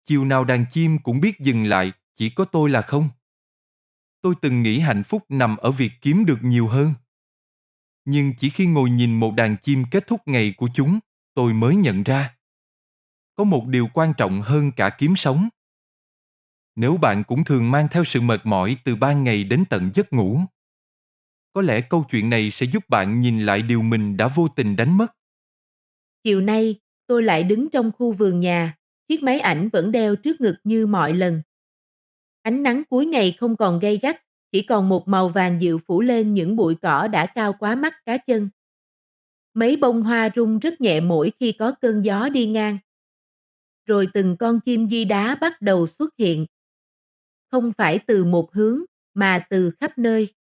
chiều nào đàn chim cũng biết dừng lại, chỉ có tôi là không. Tôi từng nghĩ hạnh phúc nằm ở việc kiếm được nhiều hơn. Nhưng chỉ khi ngồi nhìn một đàn chim kết thúc ngày của chúng, tôi mới nhận ra. Có một điều quan trọng hơn cả kiếm sống. Nếu bạn cũng thường mang theo sự mệt mỏi từ ban ngày đến tận giấc ngủ, có lẽ câu chuyện này sẽ giúp bạn nhìn lại điều mình đã vô tình đánh mất. Chiều nay, tôi lại đứng trong khu vườn nhà, chiếc máy ảnh vẫn đeo trước ngực như mọi lần. Ánh nắng cuối ngày không còn gay gắt, chỉ còn một màu vàng dịu phủ lên những bụi cỏ đã cao quá mắt cá chân. Mấy bông hoa rung rất nhẹ mỗi khi có cơn gió đi ngang. Rồi từng con chim di đá bắt đầu xuất hiện. Không phải từ một hướng, mà từ khắp nơi.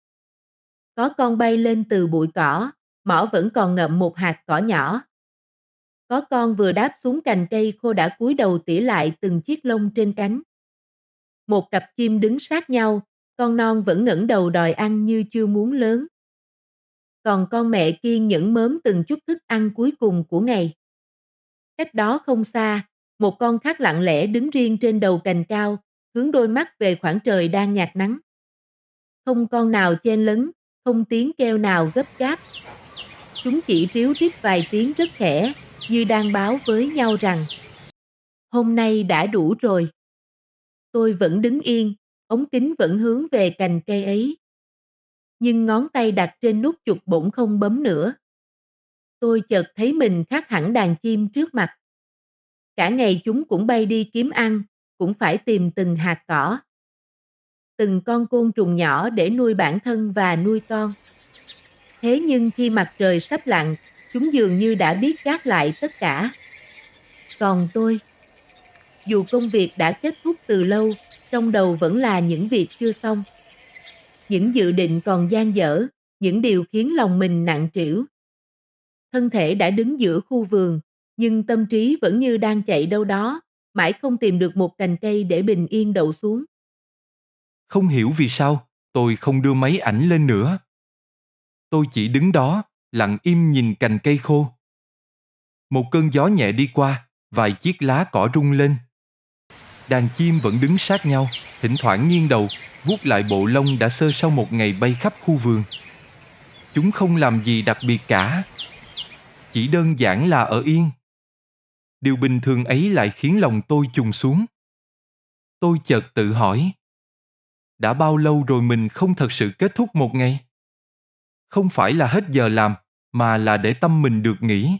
Có con bay lên từ bụi cỏ, mỏ vẫn còn ngậm một hạt cỏ nhỏ. Có con vừa đáp xuống cành cây khô đã cúi đầu tỉa lại từng chiếc lông trên cánh. Một cặp chim đứng sát nhau, con non vẫn ngẩng đầu đòi ăn như chưa muốn lớn. Còn con mẹ kiên nhẫn mớm từng chút thức ăn cuối cùng của ngày. Cách đó không xa, một con khác lặng lẽ đứng riêng trên đầu cành cao, hướng đôi mắt về khoảng trời đang nhạt nắng. Không con nào chen lấn, không tiếng kêu nào gấp gáp. Chúng chỉ ríu rít vài tiếng rất khẽ, như đang báo với nhau rằng hôm nay đã đủ rồi. Tôi vẫn đứng yên, ống kính vẫn hướng về cành cây ấy. Nhưng ngón tay đặt trên nút chuột bỗng không bấm nữa. Tôi chợt thấy mình khác hẳn đàn chim trước mặt. Cả ngày chúng cũng bay đi kiếm ăn, cũng phải tìm từng hạt cỏ. Từng con côn trùng nhỏ để nuôi bản thân và nuôi con. Thế nhưng khi mặt trời sắp lặn, chúng dường như đã biết gác lại tất cả. Còn tôi, dù công việc đã kết thúc từ lâu, trong đầu vẫn là những việc chưa xong. Những dự định còn dang dở, những điều khiến lòng mình nặng trĩu. Thân thể đã đứng giữa khu vườn, nhưng tâm trí vẫn như đang chạy đâu đó, mãi không tìm được một cành cây để bình yên đậu xuống. Không hiểu vì sao, tôi không đưa máy ảnh lên nữa. Tôi chỉ đứng đó, lặng im nhìn cành cây khô. Một cơn gió nhẹ đi qua, vài chiếc lá cỏ rung lên. Đàn chim vẫn đứng sát nhau, thỉnh thoảng nghiêng đầu, vuốt lại bộ lông đã xơ sau một ngày bay khắp khu vườn. Chúng không làm gì đặc biệt cả. Chỉ đơn giản là ở yên. Điều bình thường ấy lại khiến lòng tôi trùng xuống. Tôi chợt tự hỏi, đã bao lâu rồi mình không thật sự kết thúc một ngày? Không phải là hết giờ làm, mà là để tâm mình được nghỉ.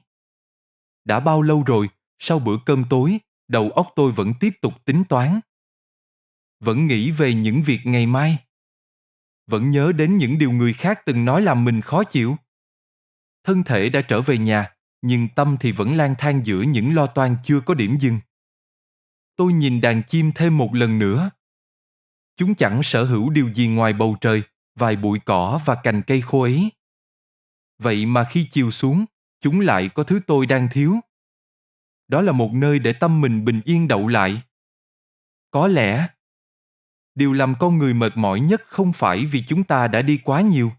Đã bao lâu rồi, sau bữa cơm tối, đầu óc tôi vẫn tiếp tục tính toán. Vẫn nghĩ về những việc ngày mai. Vẫn nhớ đến những điều người khác từng nói làm mình khó chịu. Thân thể đã trở về nhà, nhưng tâm thì vẫn lang thang giữa những lo toan chưa có điểm dừng. Tôi nhìn đàn chim thêm một lần nữa. Chúng chẳng sở hữu điều gì ngoài bầu trời, vài bụi cỏ và cành cây khô ấy. Vậy mà khi chiều xuống, chúng lại có thứ tôi đang thiếu. Đó là một nơi để tâm mình bình yên đậu lại. Có lẽ, điều làm con người mệt mỏi nhất không phải vì chúng ta đã đi quá nhiều,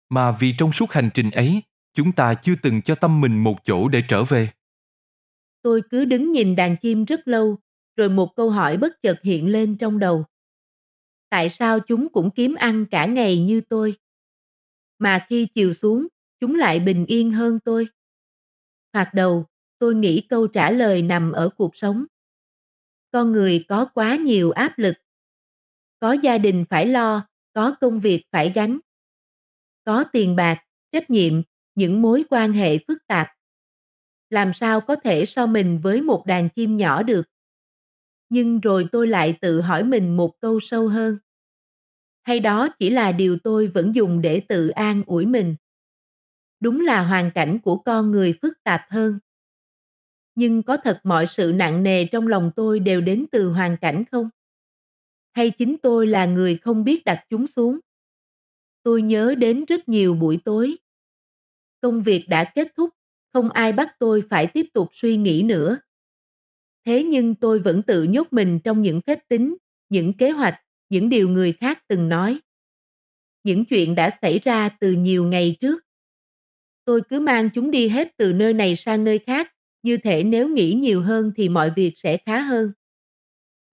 mà vì trong suốt hành trình ấy, chúng ta chưa từng cho tâm mình một chỗ để trở về. Tôi cứ đứng nhìn đàn chim rất lâu, rồi một câu hỏi bất chợt hiện lên trong đầu. Tại sao chúng cũng kiếm ăn cả ngày như tôi? Mà khi chiều xuống, chúng lại bình yên hơn tôi. Thoạt đầu, tôi nghĩ câu trả lời nằm ở cuộc sống. Con người có quá nhiều áp lực. Có gia đình phải lo, có công việc phải gánh. Có tiền bạc, trách nhiệm, những mối quan hệ phức tạp. Làm sao có thể so mình với một đàn chim nhỏ được? Nhưng rồi tôi lại tự hỏi mình một câu sâu hơn. Hay đó chỉ là điều tôi vẫn dùng để tự an ủi mình? Đúng là hoàn cảnh của con người phức tạp hơn. Nhưng có thật mọi sự nặng nề trong lòng tôi đều đến từ hoàn cảnh không? Hay chính tôi là người không biết đặt chúng xuống? Tôi nhớ đến rất nhiều buổi tối. Công việc đã kết thúc, không ai bắt tôi phải tiếp tục suy nghĩ nữa. Thế nhưng tôi vẫn tự nhốt mình trong những phép tính, những kế hoạch, những điều người khác từng nói. Những chuyện đã xảy ra từ nhiều ngày trước. Tôi cứ mang chúng đi hết từ nơi này sang nơi khác, như thể nếu nghĩ nhiều hơn thì mọi việc sẽ khá hơn.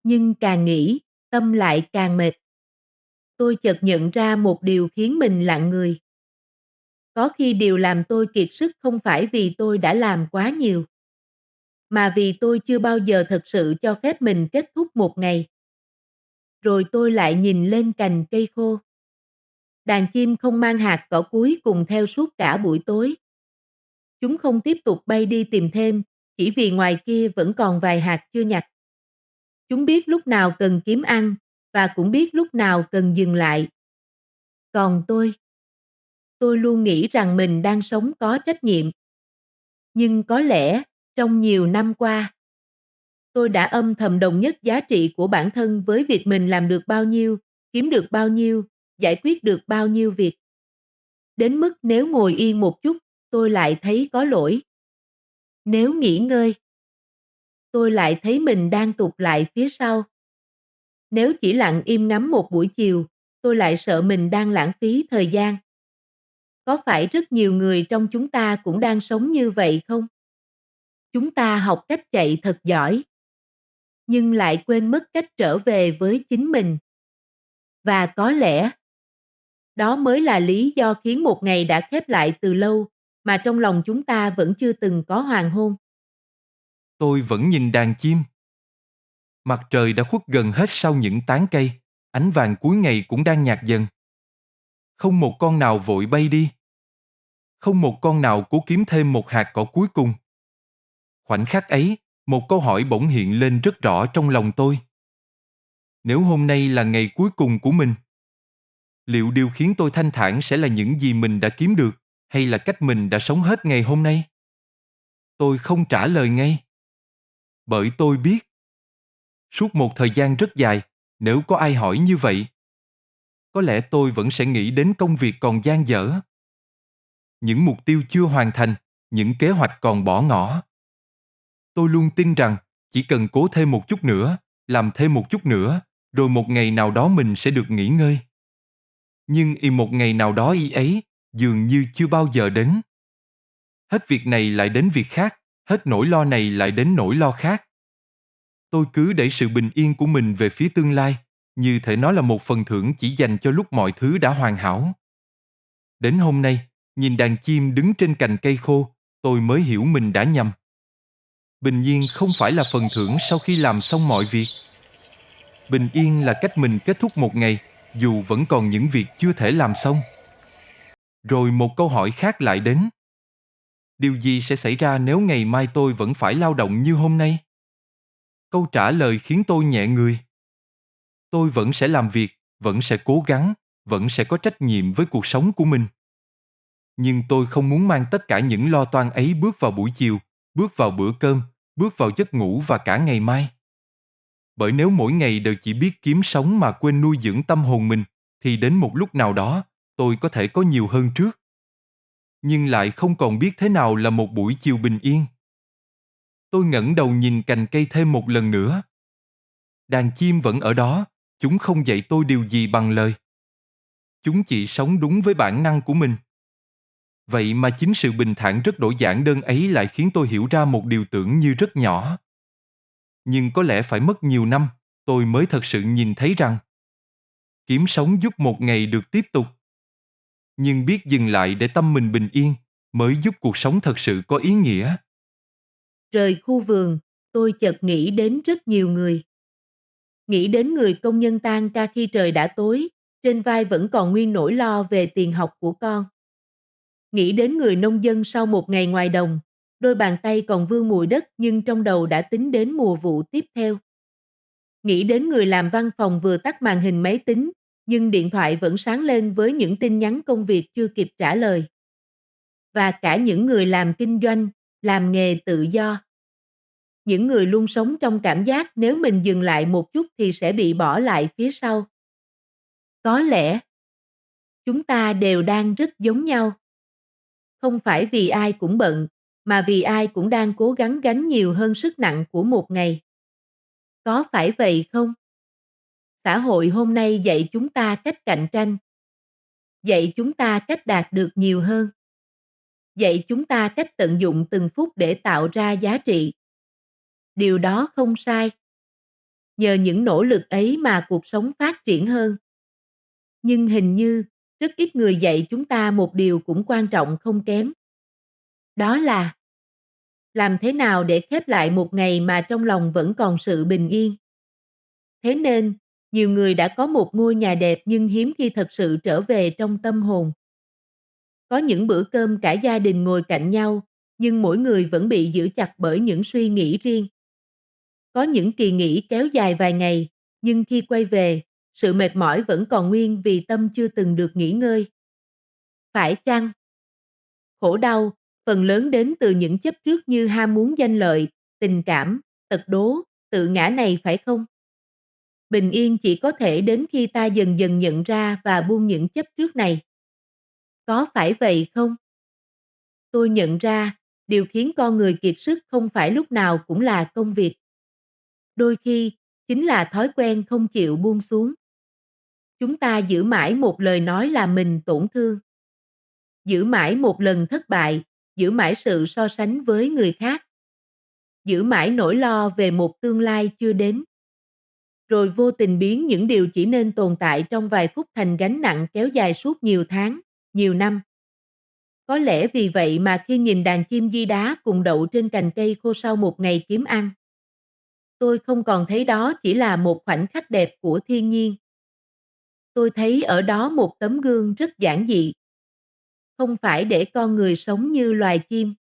nhưng càng nghĩ, tâm lại càng mệt. Tôi chợt nhận ra một điều khiến mình lặng người. Có khi điều làm tôi kiệt sức không phải vì tôi đã làm quá nhiều, mà vì tôi chưa bao giờ thật sự cho phép mình kết thúc một ngày. Rồi tôi lại nhìn lên cành cây khô. Đàn chim không mang hạt cỏ cuối cùng theo suốt cả buổi tối. Chúng không tiếp tục bay đi tìm thêm, chỉ vì ngoài kia vẫn còn vài hạt chưa nhặt. Chúng biết lúc nào cần kiếm ăn, và cũng biết lúc nào cần dừng lại. Còn tôi luôn nghĩ rằng mình đang sống có trách nhiệm. Nhưng có lẽ, trong nhiều năm qua, tôi đã âm thầm đồng nhất giá trị của bản thân với việc mình làm được bao nhiêu, kiếm được bao nhiêu, giải quyết được bao nhiêu việc. Đến mức nếu ngồi yên một chút, tôi lại thấy có lỗi. Nếu nghỉ ngơi, tôi lại thấy mình đang tụt lại phía sau. Nếu chỉ lặng im ngắm một buổi chiều, tôi lại sợ mình đang lãng phí thời gian. Có phải rất nhiều người trong chúng ta cũng đang sống như vậy không? Chúng ta học cách chạy thật giỏi, nhưng lại quên mất cách trở về với chính mình. Và có lẽ, đó mới là lý do khiến một ngày đã khép lại từ lâu, mà trong lòng chúng ta vẫn chưa từng có hoàng hôn. Tôi vẫn nhìn đàn chim. Mặt trời đã khuất gần hết sau những tán cây, ánh vàng cuối ngày cũng đang nhạt dần. Không một con nào vội bay đi. Không một con nào cố kiếm thêm một hạt cỏ cuối cùng. Khoảnh khắc ấy, một câu hỏi bỗng hiện lên rất rõ trong lòng tôi. Nếu hôm nay là ngày cuối cùng của mình, liệu điều khiến tôi thanh thản sẽ là những gì mình đã kiếm được, hay là cách mình đã sống hết ngày hôm nay? Tôi không trả lời ngay. Bởi tôi biết, suốt một thời gian rất dài, nếu có ai hỏi như vậy, có lẽ tôi vẫn sẽ nghĩ đến công việc còn dang dở, những mục tiêu chưa hoàn thành, những kế hoạch còn bỏ ngỏ. Tôi luôn tin rằng chỉ cần cố thêm một chút nữa, làm thêm một chút nữa, rồi một ngày nào đó mình sẽ được nghỉ ngơi. Nhưng một ngày nào đó ấy dường như chưa bao giờ đến. Hết việc này lại đến việc khác, hết nỗi lo này lại đến nỗi lo khác. Tôi cứ đẩy sự bình yên của mình về phía tương lai, như thể nó là một phần thưởng chỉ dành cho lúc mọi thứ đã hoàn hảo. Đến hôm nay, nhìn đàn chim đứng trên cành cây khô, tôi mới hiểu mình đã nhầm. Bình yên không phải là phần thưởng sau khi làm xong mọi việc. Bình yên là cách mình kết thúc một ngày, dù vẫn còn những việc chưa thể làm xong. Rồi một câu hỏi khác lại đến. Điều gì sẽ xảy ra nếu ngày mai tôi vẫn phải lao động như hôm nay? Câu trả lời khiến tôi nhẹ người. Tôi vẫn sẽ làm việc, vẫn sẽ cố gắng, vẫn sẽ có trách nhiệm với cuộc sống của mình. Nhưng tôi không muốn mang tất cả những lo toan ấy bước vào buổi chiều, bước vào bữa cơm, bước vào giấc ngủ và cả ngày mai. Bởi nếu mỗi ngày đều chỉ biết kiếm sống mà quên nuôi dưỡng tâm hồn mình, thì đến một lúc nào đó, tôi có thể có nhiều hơn trước. Nhưng lại không còn biết thế nào là một buổi chiều bình yên. Tôi ngẩng đầu nhìn cành cây thêm một lần nữa. Đàn chim vẫn ở đó, chúng không dạy tôi điều gì bằng lời. Chúng chỉ sống đúng với bản năng của mình. Vậy mà chính sự bình thản rất đổi giản đơn ấy lại khiến tôi hiểu ra một điều tưởng như rất nhỏ. Nhưng có lẽ phải mất nhiều năm, tôi mới thật sự nhìn thấy rằng kiếm sống giúp một ngày được tiếp tục. Nhưng biết dừng lại để tâm mình bình yên mới giúp cuộc sống thật sự có ý nghĩa. Rời khu vườn, tôi chợt nghĩ đến rất nhiều người. Nghĩ đến người công nhân tan ca khi trời đã tối, trên vai vẫn còn nguyên nỗi lo về tiền học của con. Nghĩ đến người nông dân sau một ngày ngoài đồng, đôi bàn tay còn vương mùi đất nhưng trong đầu đã tính đến mùa vụ tiếp theo. Nghĩ đến người làm văn phòng vừa tắt màn hình máy tính, nhưng điện thoại vẫn sáng lên với những tin nhắn công việc chưa kịp trả lời. Và cả những người làm kinh doanh, làm nghề tự do. Những người luôn sống trong cảm giác nếu mình dừng lại một chút thì sẽ bị bỏ lại phía sau. Có lẽ, chúng ta đều đang rất giống nhau. Không phải vì ai cũng bận, mà vì ai cũng đang cố gắng gánh nhiều hơn sức nặng của một ngày. Có phải vậy không? Xã hội hôm nay dạy chúng ta cách cạnh tranh. Dạy chúng ta cách đạt được nhiều hơn. Dạy chúng ta cách tận dụng từng phút để tạo ra giá trị. Điều đó không sai. nhờ những nỗ lực ấy mà cuộc sống phát triển hơn. Nhưng hình như, rất ít người dạy chúng ta một điều cũng quan trọng không kém. Đó là làm thế nào để khép lại một ngày mà trong lòng vẫn còn sự bình yên. Thế nên, nhiều người đã có một ngôi nhà đẹp nhưng hiếm khi thật sự trở về trong tâm hồn. Có những bữa cơm cả gia đình ngồi cạnh nhau, nhưng mỗi người vẫn bị giữ chặt bởi những suy nghĩ riêng. Có những kỳ nghỉ kéo dài vài ngày, nhưng khi quay về, sự mệt mỏi vẫn còn nguyên vì tâm chưa từng được nghỉ ngơi. Phải chăng? Khổ đau, phần lớn đến từ những chấp trước như ham muốn danh lợi, tình cảm, tật đố, tự ngã này phải không? Bình yên chỉ có thể đến khi ta dần dần nhận ra và buông những chấp trước này. Có phải vậy không? Tôi nhận ra, điều khiến con người kiệt sức không phải lúc nào cũng là công việc. Đôi khi, chính là thói quen không chịu buông xuống. Chúng ta giữ mãi một lời nói làm mình tổn thương. Giữ mãi một lần thất bại, giữ mãi sự so sánh với người khác. Giữ mãi nỗi lo về một tương lai chưa đến. Rồi vô tình biến những điều chỉ nên tồn tại trong vài phút thành gánh nặng kéo dài suốt nhiều tháng, nhiều năm. Có lẽ vì vậy mà khi nhìn đàn chim di đá cùng đậu trên cành cây khô sau một ngày kiếm ăn, tôi không còn thấy đó chỉ là một khoảnh khắc đẹp của thiên nhiên. Tôi thấy ở đó một tấm gương rất giản dị. Không phải để con người sống như loài chim,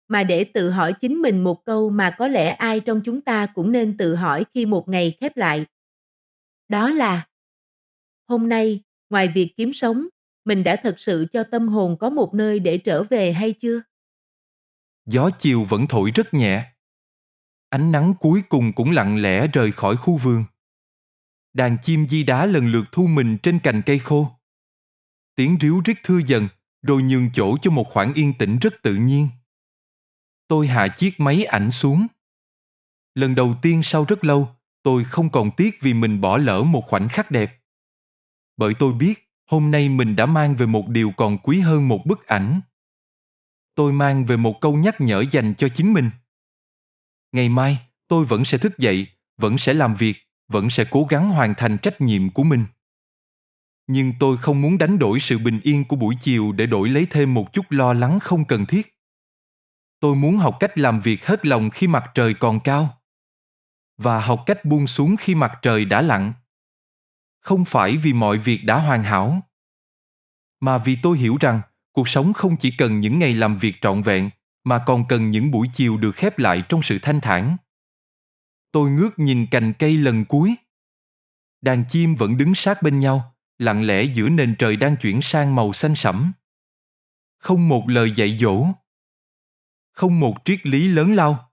mà để tự hỏi chính mình một câu mà có lẽ ai trong chúng ta cũng nên tự hỏi khi một ngày khép lại. Đó là: hôm nay, ngoài việc kiếm sống, mình đã thật sự cho tâm hồn có một nơi để trở về hay chưa? Gió chiều vẫn thổi rất nhẹ. Ánh nắng cuối cùng cũng lặng lẽ rời khỏi khu vườn. Đàn chim di đá lần lượt thu mình trên cành cây khô. Tiếng ríu rít thưa dần, rồi nhường chỗ cho một khoảng yên tĩnh rất tự nhiên. Tôi hạ chiếc máy ảnh xuống. Lần đầu tiên sau rất lâu, tôi không còn tiếc vì mình bỏ lỡ một khoảnh khắc đẹp. Bởi tôi biết, hôm nay mình đã mang về một điều còn quý hơn một bức ảnh. Tôi mang về một câu nhắc nhở dành cho chính mình. Ngày mai, tôi vẫn sẽ thức dậy, vẫn sẽ làm việc, vẫn sẽ cố gắng hoàn thành trách nhiệm của mình. Nhưng tôi không muốn đánh đổi sự bình yên của buổi chiều để đổi lấy thêm một chút lo lắng không cần thiết. Tôi muốn học cách làm việc hết lòng khi mặt trời còn cao, và học cách buông xuống khi mặt trời đã lặn. Không phải vì mọi việc đã hoàn hảo, mà vì tôi hiểu rằng cuộc sống không chỉ cần những ngày làm việc trọn vẹn, mà còn cần những buổi chiều được khép lại trong sự thanh thản. Tôi ngước nhìn cành cây lần cuối. Đàn chim vẫn đứng sát bên nhau, lặng lẽ giữa nền trời đang chuyển sang màu xanh sẫm. Không một lời dạy dỗ, không một triết lý lớn lao.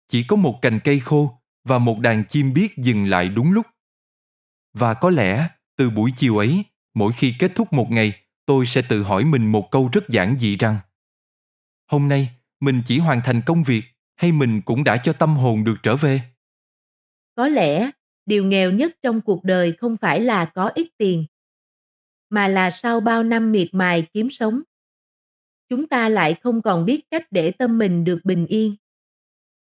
Chỉ có một cành cây khô và một đàn chim biết dừng lại đúng lúc. Và có lẽ, từ buổi chiều ấy, mỗi khi kết thúc một ngày, tôi sẽ tự hỏi mình một câu rất giản dị rằng: hôm nay, mình chỉ hoàn thành công việc, hay mình cũng đã cho tâm hồn được trở về? Có lẽ, điều nghèo nhất trong cuộc đời không phải là có ít tiền, mà là sau bao năm miệt mài kiếm sống, chúng ta lại không còn biết cách để tâm mình được bình yên.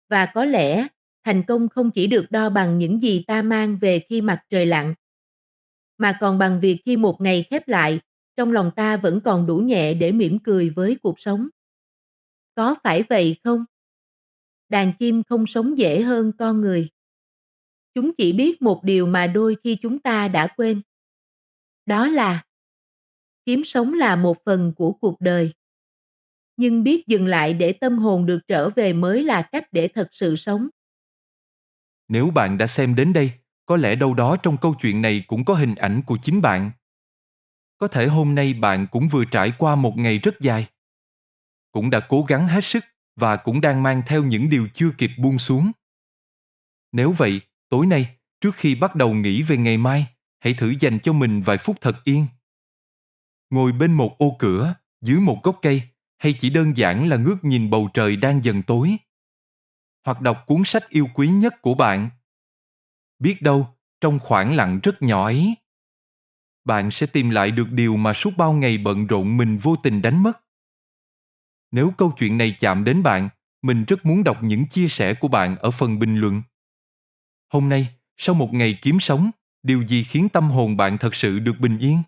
Và có lẽ, thành công không chỉ được đo bằng những gì ta mang về khi mặt trời lặn, mà còn bằng việc khi một ngày khép lại, trong lòng ta vẫn còn đủ nhẹ để mỉm cười với cuộc sống. Có phải vậy không? Đàn chim không sống dễ hơn con người. Chúng chỉ biết một điều mà đôi khi chúng ta đã quên. Đó là kiếm sống là một phần của cuộc đời. Nhưng biết dừng lại để tâm hồn được trở về mới là cách để thật sự sống. Nếu bạn đã xem đến đây, có lẽ đâu đó trong câu chuyện này cũng có hình ảnh của chính bạn. Có thể hôm nay bạn cũng vừa trải qua một ngày rất dài. Cũng đã cố gắng hết sức và cũng đang mang theo những điều chưa kịp buông xuống. Nếu vậy, tối nay, trước khi bắt đầu nghĩ về ngày mai, hãy thử dành cho mình vài phút thật yên. Ngồi bên một ô cửa, dưới một gốc cây, hay chỉ đơn giản là ngước nhìn bầu trời đang dần tối. Hoặc đọc cuốn sách yêu quý nhất của bạn. Biết đâu, trong khoảng lặng rất nhỏ ấy, bạn sẽ tìm lại được điều mà suốt bao ngày bận rộn mình vô tình đánh mất. Nếu câu chuyện này chạm đến bạn, mình rất muốn đọc những chia sẻ của bạn ở phần bình luận. Hôm nay, sau một ngày kiếm sống, điều gì khiến tâm hồn bạn thật sự được bình yên?